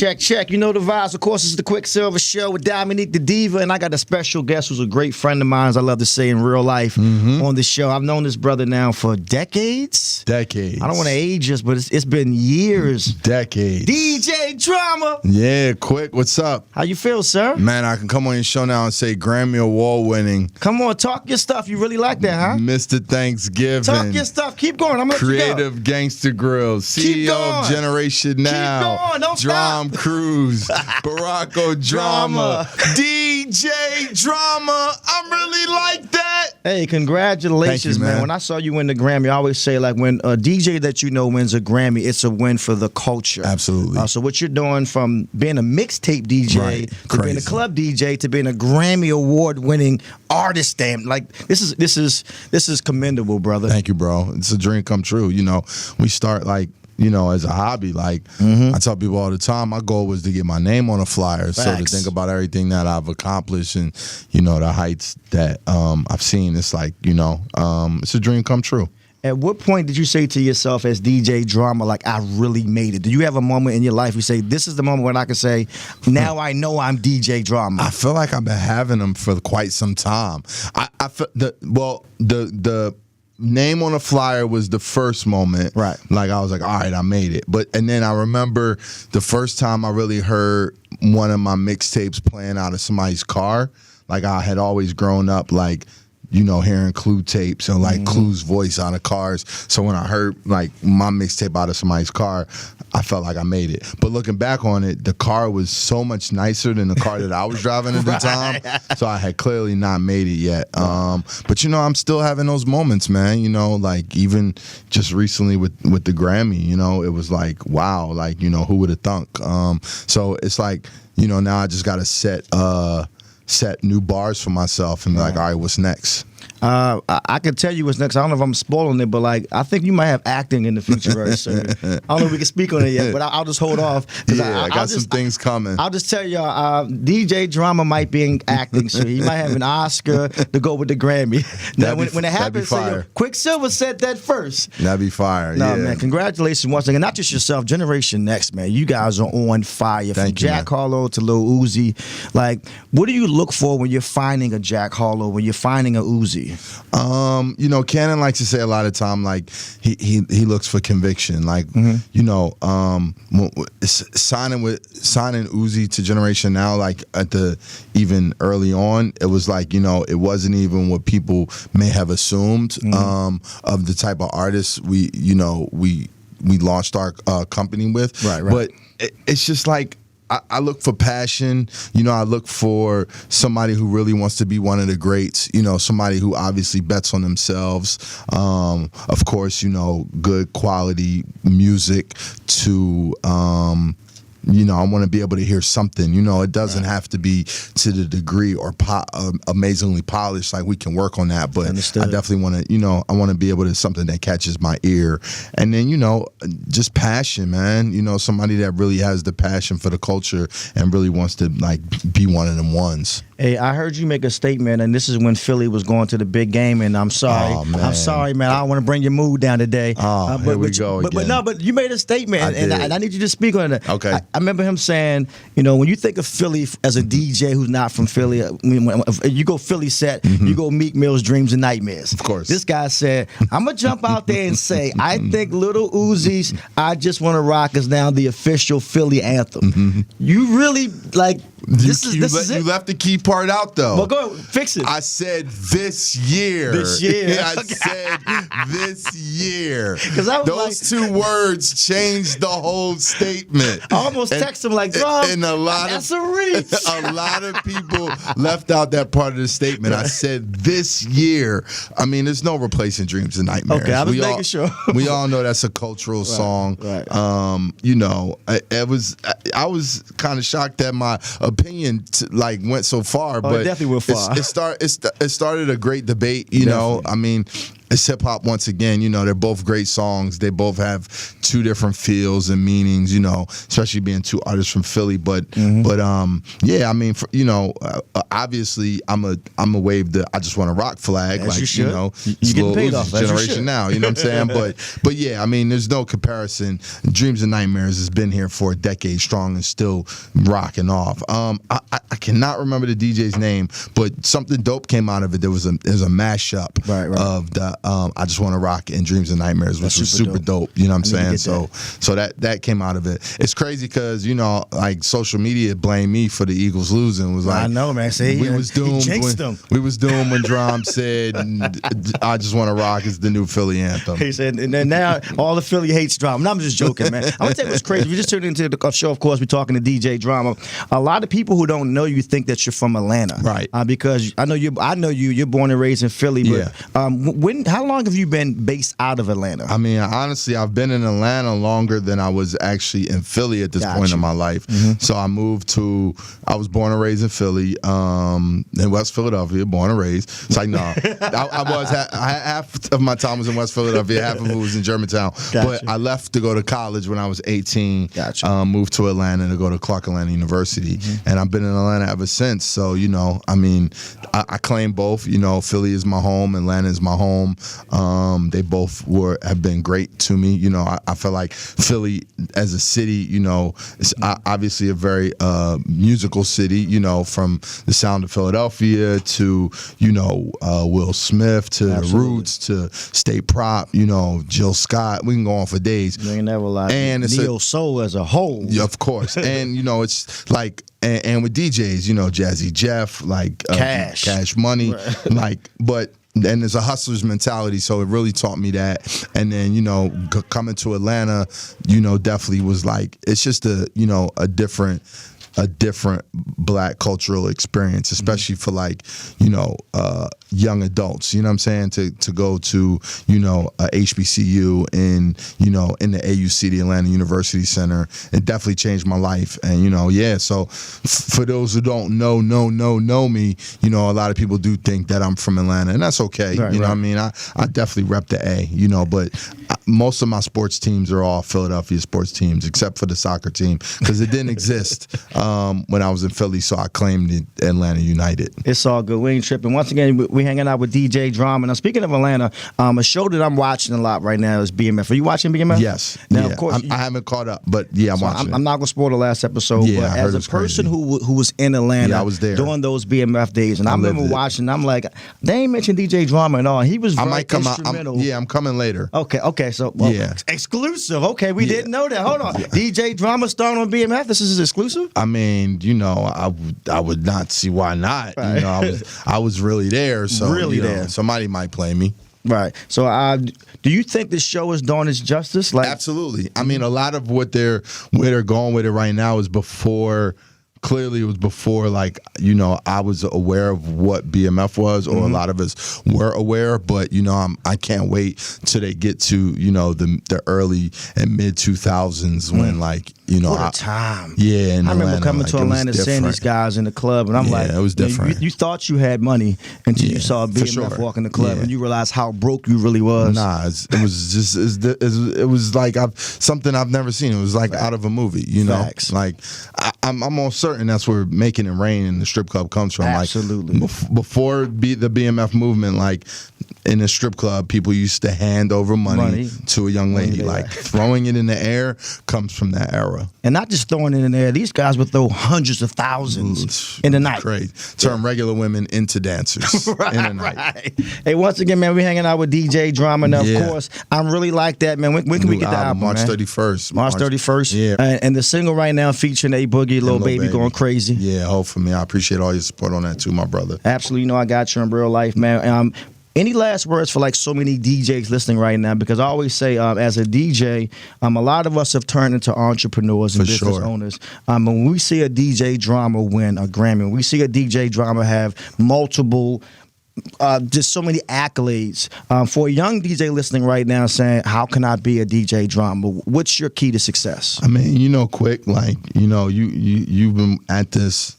Check. You know the vibes. Of course, it's the Quicksilva Show with Dominique the Diva, and I got a special guest who's a great friend of mine, as I love to say in real life, on the show. I've known this brother now for decades. I don't want to age us, but it's been years. Decades. DJ Drama. Yeah, Quick. What's up? How you feel, sir? Man, I can come on your show now and say Grammy Award winning. Come on, talk your stuff. You really like that, huh? Mr. Thanksgiving. Talk your stuff. Keep going. I'm going to let you go. Creative Gangster Grill. CEO of Generation Now. Keep going. Don't stop. Cruise, Baracko Drama, DJ Drama. I'm really like that. Hey, congratulations, you, man. When I saw you win the Grammy, I always say, like, when a DJ that you know wins a Grammy, it's a win for the culture. Absolutely. So what you're doing from being a mixtape DJ to being a club DJ to being a Grammy award-winning artist, damn, like this is commendable, brother. Thank you, bro. It's a dream come true. You know, we start like, you know, as a hobby, like I tell people all the time, my goal was to get my name on a flyer. Facts. So to think about everything that I've accomplished and, you know, the heights that I've seen, it's like, you know, it's a dream come true. At what point did you say to yourself as DJ Drama, like, I really made it? Do you have a moment in your life you say, this is the moment when I can say, now I know I'm DJ Drama? I feel like I've been having them for quite some time. I feel the name on a flyer was the first moment. Right. Like, I was like, all right, I made it. And then I remember the first time I really heard one of my mixtapes playing out of somebody's car. Like, I had always grown up, like, you know, hearing Clue tapes and like Clue's voice out of cars. So when I heard like my mixtape out of somebody's car, I felt like I made it. But looking back on it, the car was so much nicer than the car that I was driving at the time. So I had clearly not made it yet. But you know, I'm still having those moments, man. You know, like even just recently with the Grammy, you know, it was like, wow, like, you know, who would have thunk? So it's like, you know, now I just got to set new bars for myself and be like, all right, what's next? I can tell you what's next. I don't know if I'm spoiling it, but like I think you might have acting in the future very soon. I don't know if we can speak on it yet, but I'll just hold off. Yeah, I got some things coming. I'll just tell y'all, DJ Drama might be in acting soon. He might have an Oscar to go with the Grammy. Now, when it happens, say, Quicksilva said that first. That'd be fire. No, man, congratulations once again. Not just yourself, Generation Next, man. You guys are on fire. From Jack Harlow to Lil Uzi. Like, what do you look for when you're finding a Jack Harlow, when you're finding a Uzi? You know, Cannon likes to say a lot of time, like he looks for conviction. Like, you know, signing Uzi to Generation Now, like even early on, it was like, you know, it wasn't even what people may have assumed of the type of artists we launched our company with. Right. But it's just like, I look for passion. You know, I look for somebody who really wants to be one of the greats. You know, somebody who obviously bets on themselves. Of course, you know, good quality music to you know, I want to be able to hear something. You know, it doesn't have to be to the degree or amazingly polished. Like, we can work on that, but I definitely want to, you know, I want to be able to something that catches my ear. And then, you know, just passion, man. You know, somebody that really has the passion for the culture and really wants to, like, be one of them ones. Hey, I heard you make a statement, and this is when Philly was going to the big game, and I'm sorry. Oh, man. I'm sorry, man. I don't want to bring your mood down today. Here we go again. But you made a statement, and I need you to speak on it. Okay. I remember him saying, you know, when you think of Philly as a DJ who's not from Philly, when you go Philly set, you go Meek Mill's Dreams and Nightmares. Of course. This guy said, I'm going to jump out there and say, I think Little Uzi's I Just Want to Rock is now the official Philly anthem. You really, like, this is it? You left the key part out, though. Well, go fix it. I said this year. This year. I said this year. Those two words changed the whole statement. I almost text him like, bro, and that's a reach. A lot of people left out that part of the statement. I said this year. I mean, there's no replacing Dreams and Nightmares. Okay, I was making sure. We all know that's a cultural song. Right. You know, I was kind of shocked that my opinion went so far, but it definitely went far. It started a great debate. You know, I mean, it's hip hop once again. You know, they're both great songs. They both have two different feels and meanings. You know, especially being two artists from Philly. But yeah, I mean, obviously, I'm a wave the I Just Want to Rock flag. As like you should. know, you getting paid off. Generation now. You know what I'm saying? But yeah, I mean, there's no comparison. Dreams and Nightmares has been here for a decade strong and still rocking off. I cannot remember the DJ's name, but something dope came out of it. There's a mashup of the I Just Want to Rock and Dreams and Nightmares, which was super dope. You know what I'm saying? So that came out of it. It's crazy because, you know, like social media blamed me for the Eagles losing. Was like, I know, man. See, we was doomed when Drum said I Just Want to Rock is the new Philly anthem. He said, and then now all the Philly hates Drama. No, I'm just joking, man. I'm gonna tell you what's crazy. If you just tuned into the show, of course, we're talking to DJ Drama. A lot of people who don't know you think that you're from Atlanta, right? Because I know you. You're born and raised in Philly, but how long have you been based out of Atlanta? I mean, honestly, I've been in Atlanta longer than I was actually in Philly at this point in my life. So I was born and raised in Philly, in West Philadelphia, born and raised. It's like, no, half of my time was in West Philadelphia, half of it was in Germantown. But I left to go to college when I was 18. Moved to Atlanta to go to Clark Atlanta University, and I've been in Atlanta ever since. So, you know, I mean, I claim both. You know, Philly is my home, Atlanta is my home. They both have been great to me. You know, I feel like Philly as a city, you know, it's obviously a very musical city. You know, from the sound of Philadelphia to, you know, Will Smith to the Roots to State Prop. You know, Jill Scott. We can go on for days. You ain't never lied. And it's neo soul as a whole. Yeah, of course. And you know, it's like. And with DJs, you know, Jazzy Jeff, like Cash Money, and there's a hustler's mentality, so it really taught me that. And then, you know, coming to Atlanta, you know, definitely was like, it's just a different black cultural experience, especially for like, you know, young adults, you know what I'm saying, to go to, you know, a HBCU in, you know, in the AUC, the Atlanta University Center. It definitely changed my life. And, you know, yeah, so for those who don't know me, you know, a lot of people do think that I'm from Atlanta, and that's okay. Know what I mean? I definitely rep the A, you know, but most of my sports teams are all Philadelphia sports teams, except for the soccer team, because it didn't exist when I was in Philly, so I claimed it Atlanta United. It's all good. We ain't tripping. Once again, we hanging out with DJ Drama. Now, speaking of Atlanta, a show that I'm watching a lot right now is BMF. Are you watching BMF? Yes. Now, of course, I haven't caught up, but yeah, I'm watching it. I'm not going to spoil the last episode, but as a person who was in Atlanta I was there during those BMF days, and I remember watching, I'm like, they ain't mentioned DJ Drama at all. He was very instrumental. I'm coming later. Okay. So, exclusive. Okay, we didn't know that. Hold on. DJ Drama starring on BMF. This is exclusive? I mean, you know, I would not see why not. Right. You know, I was really there. So really there. Somebody might play me. Right. So, do you think the show is doing its justice? Like, absolutely. I mean, a lot of where they're going with it right now is before. Clearly, it was before, like, you know, I was aware of what BMF was, or a lot of us were aware. But, you know, I can't wait till they get to, you know, the early and mid 2000s when, like, you know, what a time. Yeah, in I remember Atlanta, coming to Atlanta, seeing these guys in the club, and I'm like, it was different. You thought you had money until you saw BMF walk in the club, and you realized how broke you really was. Nah, it was just it was like something I've never seen. It was like out of a movie, you know. Facts. Like I'm almost certain that's where Making It Rain in the strip club comes from. Absolutely. Like before the BMF movement, like in a strip club, people used to hand over money to a young lady. Like throwing it in the air comes from that era. And not just throwing it in the air. These guys would throw hundreds of thousands in the night. Great. Turn regular women into dancers in the night. Right. Hey, once again, man, we hanging out with DJ Drama. Now, of course, I'm really like that, man. When can we get the album, March 31st. March 31st. Yeah. And the single right now featuring A Boogie, Lil Baby going crazy. Yeah, hopefully. I appreciate all your support on that too, my brother. Absolutely. You know I got you in real life, man. Any last words for like so many DJs listening right now? Because I always say, as a DJ, a lot of us have turned into entrepreneurs and business owners. When we see a DJ Drama win a Grammy, when we see a DJ Drama have multiple, just so many accolades. For a young DJ listening right now saying, how can I be a DJ Drama? What's your key to success? I mean, you know, Quick, like, you know, you've been at this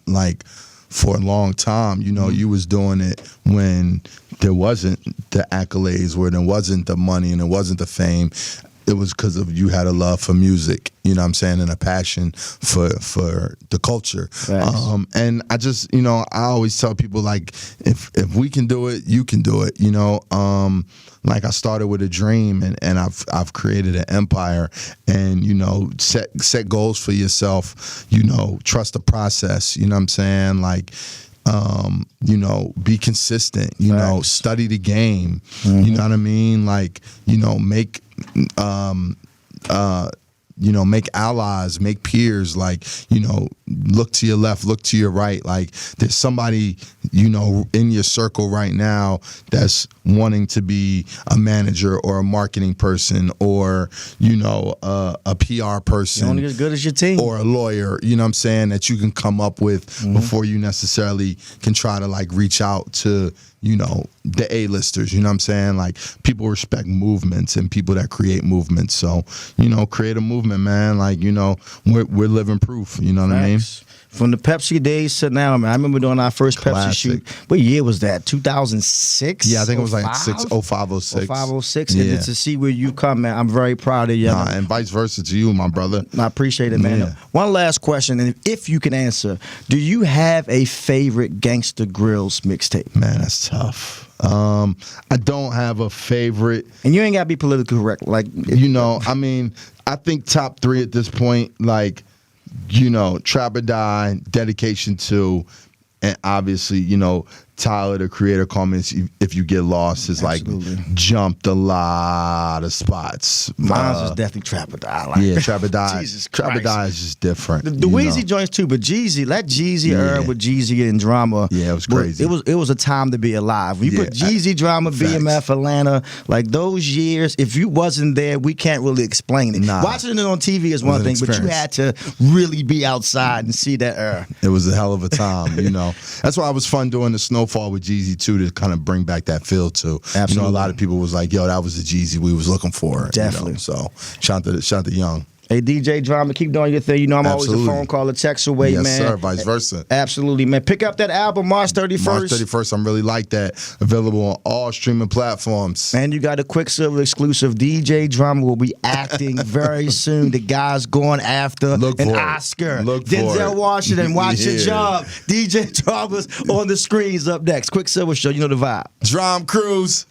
like for a long time. You know, you was doing it when there wasn't the accolades, where there wasn't the money and there wasn't the fame. It was because of you had a love for music, you know what I'm saying, and a passion for the culture. And I just, you know, I always tell people, like, if we can do it, you can do it, you know. Like, I started with a dream, and I've created an empire. And, you know, set goals for yourself, you know, trust the process, you know what I'm saying, like, you know, be consistent, you know, study the game, you know what I mean, like, you know, make make allies, make peers, like, you know, look to your left, look to your right. Like, there's somebody, you know, in your circle right now that's wanting to be a manager or a marketing person, or, you know, a PR person. You're only as good as your team. Or a lawyer, you know what I'm saying, that you can come up with before you necessarily can try to, like, reach out to, you know, the A-listers, you know what I'm saying? Like, people respect movements and people that create movements. So, you know, create a movement, man. Like, you know, we're living proof, you know what I mean? From the Pepsi days to now, man. I remember doing our first Pepsi shoot. What year was that? 2006? Yeah, I think it was like 0506. 0506. Yeah. And to see where you come, man, I'm very proud of you. And vice versa to you, my brother. I appreciate it, man. Yeah. One last question, and if you can answer, do you have a favorite Gangsta Grills mixtape? Man, that's tough. I don't have a favorite. And you ain't got to be politically correct. Like, you know, I mean, I think top 3 at this point, like, you know, Trap or Die, Dedication to, and obviously, you know, Tyler, the Creator, comments, If You Get Lost, is Absolutely. Like jumped a lot of spots. Mine's is definitely Trap or Die. Like, yeah, Trap or Die. Jesus Trap or Christ. Die is just different. The Weezy joints too, but Jeezy, let Jeezy earn with Jeezy and Drama. Yeah, it was crazy. It was a time to be alive. When you put Jeezy, Drama, BMF, Atlanta, like those years, if you wasn't there, we can't really explain it. Nah. Watching it on TV is one thing, but you had to really be outside and see that era. It was a hell of a time, you know. That's why it was fun doing the Snowfall with Jeezy too, to kind of bring back that feel too. Absolutely. You know, a lot of people was like, "Yo, that was the Jeezy we was looking for." Definitely. You know? So shout to Young. Hey, DJ Drama, keep doing your thing. You know, I'm always a phone call, a text away, yes, man. Yes, sir. Vice versa. Absolutely, man. Pick up that album March 31st. March 31st. I'm really like that. Available on all streaming platforms. And you got a Quicksilva exclusive. DJ Drama will be acting very soon. The guy's going after an Oscar. Denzel Washington, watch your job. DJ Drama's on the screens up next. Quicksilva Show, you know the vibe. Drum Cruise.